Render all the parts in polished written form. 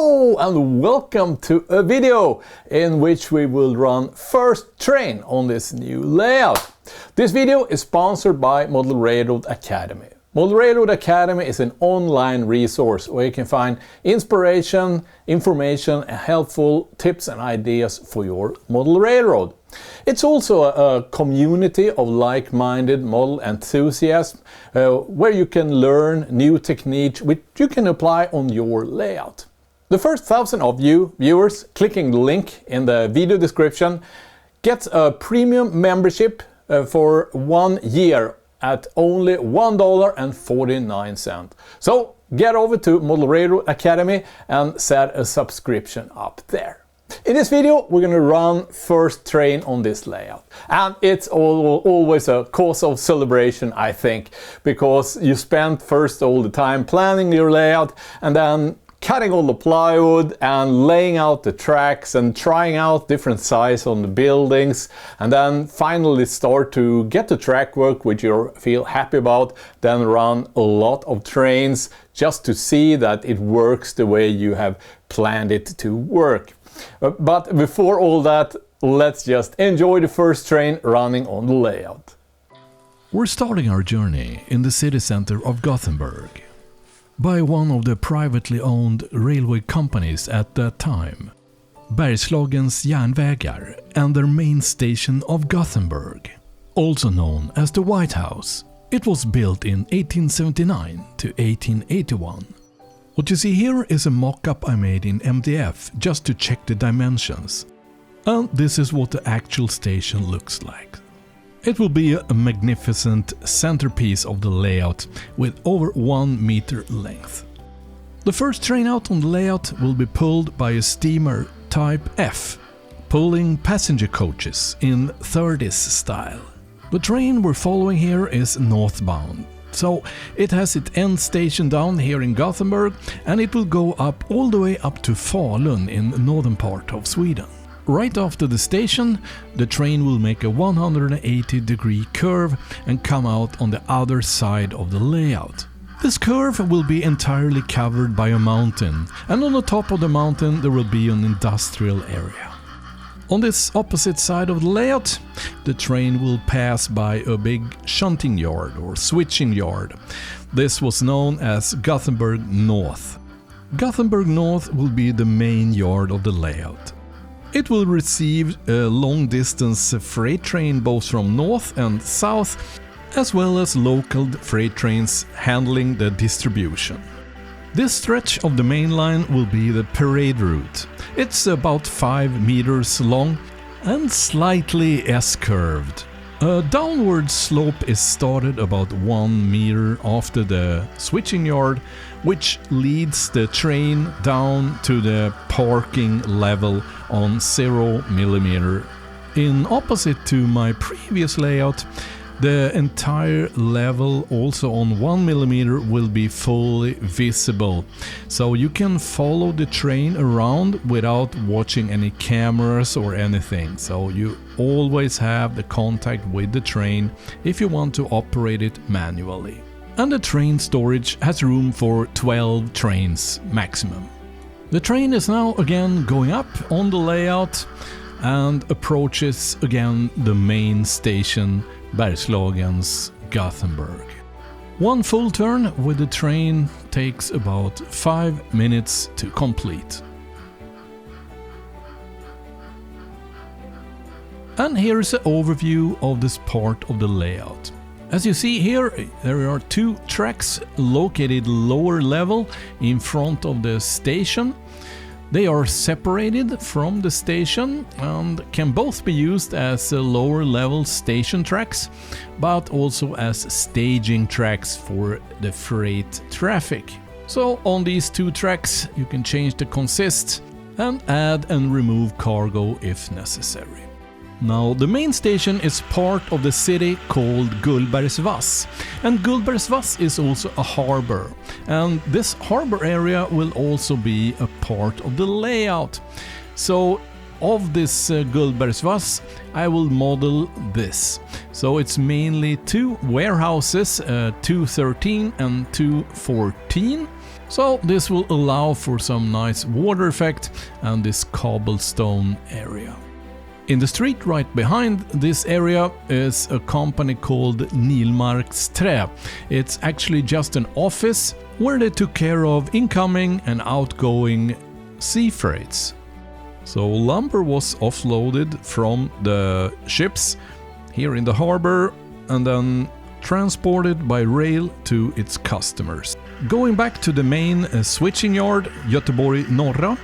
Hello and welcome to a video in which we will run first train on this new layout. This video is sponsored by Model Railroad Academy. Model Railroad Academy is an online resource where you can find inspiration, information and helpful tips and ideas for your model railroad. It's also a community of like-minded model enthusiasts where you can learn new techniques which you can apply on your layout. The first 1,000 of you viewers clicking the link in the video description gets a premium membership for 1 year at only $1.49. So get over to Model Railroad Academy and set a subscription up there. In this video we're going to run first train on this layout, and it's always a cause of celebration, I think, because you spend first all the time planning your layout and then cutting all the plywood and laying out the tracks and trying out different sizes on the buildings, and then finally start to get the track work which you feel happy about, then run a lot of trains just to see that it works the way you have planned it to work. But before all that, let's just enjoy the first train running on the layout. We're starting our journey in the city center of Gothenburg, by one of the privately owned railway companies at that time, Bergslagens Järnvägar, and their main station of Gothenburg, also known as the White House. It was built in 1879 to 1881. What you see here is a mock-up I made in MDF just to check the dimensions. And this is what the actual station looks like. It will be a magnificent centerpiece of the layout with over 1 meter length. The first train out on the layout will be pulled by a steamer type F, pulling passenger coaches in 30s style. The train we're following here is northbound. So it has its end station down here in Gothenburg, and it will go up all the way up to Falun in the northern part of Sweden. Right after the station, the train will make a 180-degree curve and come out on the other side of the layout. This curve will be entirely covered by a mountain, and on the top of the mountain there will be an industrial area. On this opposite side of the layout, the train will pass by a big shunting yard or switching yard. This was known as Gothenburg North. Gothenburg North will be the main yard of the layout. It will receive a long-distance freight train both from north and south, as well as local freight trains handling the distribution. This stretch of the main line will be the parade route. It's about 5 meters long and slightly S-curved. A downward slope is started about 1 meter after the switching yard, which leads the train down to the parking level on 0 millimeter. In opposite to my previous layout, the entire level also on 1 millimeter will be fully visible, so you can follow the train around without watching any cameras or anything, so you always have the contact with the train if you want to operate it manually. And the train storage has room for 12 trains maximum. The train is now again going up on the layout and approaches again the main station, Bergslagens Gothenburg. One full turn with the train takes about 5 minutes to complete. And here is an overview of this part of the layout. As you see here, there are 2 tracks located lower level in front of the station. They are separated from the station and can both be used as lower level station tracks, but also as staging tracks for the freight traffic. So on these 2 tracks you can change the consist and add and remove cargo if necessary. Now, the main station is part of the city called Gullbergsvass, and Gullbergsvass is also a harbor, and this harbor area will also be a part of the layout. So of this Gullbergsvass I will model this. So it's mainly 2 warehouses, 213 and 214. So this will allow for some nice water effect and this cobblestone area. In the street right behind this area is a company called Nilmarks Trä. It's actually just an office where they took care of incoming and outgoing sea freights. So lumber was offloaded from the ships here in the harbor and then transported by rail to its customers. Going back to the main switching yard, Göteborg Norra,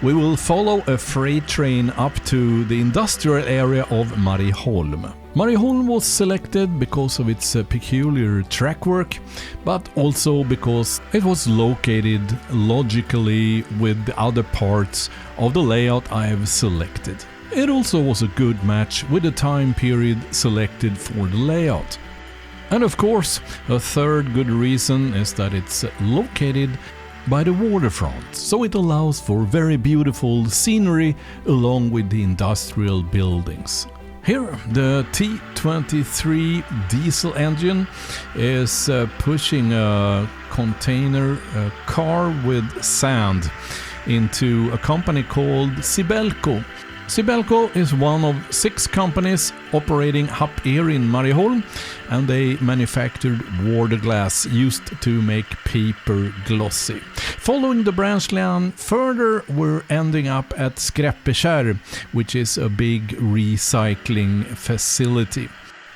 we will follow a freight train up to the industrial area of Marieholm. Marieholm was selected because of its peculiar track work, but also because it was located logically with the other parts of the layout I have selected. It also was a good match with the time period selected for the layout. And of course, a third good reason is that it's located by the waterfront, so it allows for very beautiful scenery along with the industrial buildings. Here, the T23 diesel engine is pushing a container car with sand into a company called Sibelco. Sibelco is one of 6 companies operating here in Marieholm, and they manufactured water glass used to make paper glossy. Following the branch line further, we're ending up at Skräppekärr, which is a big recycling facility.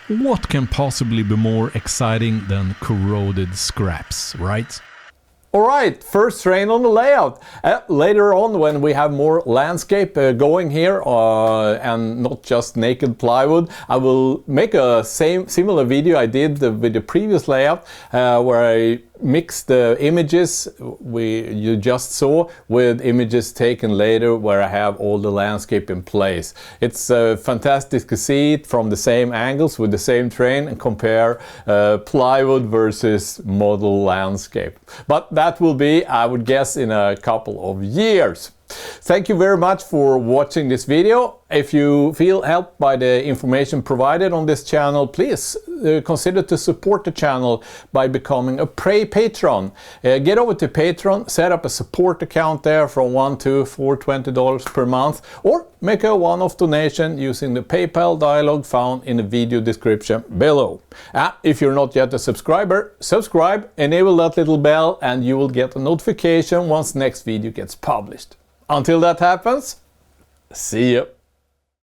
What can possibly be more exciting than corroded scraps, right? Alright, first train on the layout. Later on, when we have more landscape going here and not just naked plywood, I will make a similar video I did with the previous layout where I mixed the images you just saw with images taken later where I have all the landscape in place. It's fantastic to see it from the same angles with the same train and compare plywood versus model landscape. But that will be, I would guess, in a couple of years. Thank you very much for watching this video. If you feel helped by the information provided on this channel, please consider to support the channel by becoming a patron. Get over to Patreon, set up a support account there from $1 to $420 per month, or make a one-off donation using the PayPal dialog found in the video description below. If you're not yet a subscriber, subscribe, enable that little bell, and you will get a notification once next video gets published. Until that happens, see ya!